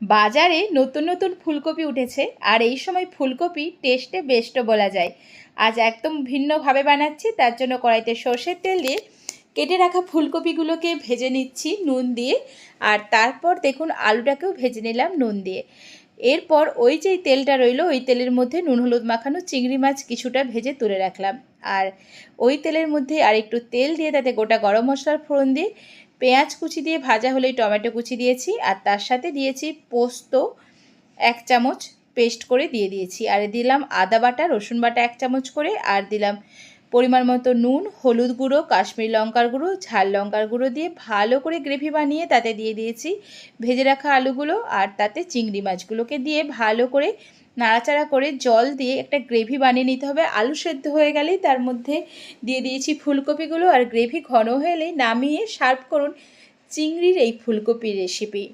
বাজারে নতুন নতুন ফুলকপি উঠেছে, আর এই সময় ফুলকপি টেস্টে বেস্টও বলা যায়। আজ একদম ভিন্নভাবে বানাচ্ছি। তার জন্য কড়াইতে সর্ষের তেল দিয়ে কেটে রাখা ফুলকপিগুলোকে ভেজে নিচ্ছি নুন দিয়ে। আর তারপর দেখুন আলুটাকেও ভেজে নিলাম নুন দিয়ে। এরপর ওই যে তেলটা রইলো, ওই তেলের মধ্যে নুন হলুদ মাখানো চিংড়ি মাছ কিছুটা ভেজে তুলে রাখলাম। আর ওই তেলের মধ্যে আর একটু তেল দিয়ে তাতে গোটা গরম মশলার ফোড়ন দিয়ে পেঁয়াজ কুচি দিয়ে ভাজা হলেই টমেটো কুচি দিয়েছি, আর তার সাথে দিয়েছি পোস্ত 1 চামচ পেস্ট করে দিয়ে দিয়েছি, আর দিলাম আদা বাটা রসুন বাটা 1 চামচ করে, আর দিলাম পরিমাণ মতো নুন, হলুদ গুঁড়ো, কাশ্মীরি লঙ্কার গুঁড়ো, ঝাল লঙ্কার গুঁড়ো দিয়ে ভালো করে গ্রেভি বানিয়ে তাতে দিয়ে দিয়েছি ভেজে রাখা আলুগুলো, আর তাতে চিংড়ি মাছগুলোকে দিয়ে ভালো করে নাড়াচাড়া করে জল দিয়ে একটা গ্রেভি বানিয়ে নিতে হবে। আলু সেদ্ধ হয়ে গেলেই তার মধ্যে দিয়ে দিয়েছি ফুলকপিগুলো, আর গ্রেভি ঘন হলেই নামিয়ে সার্ভ করুন চিংড়ির এই ফুলকপির রেসিপি।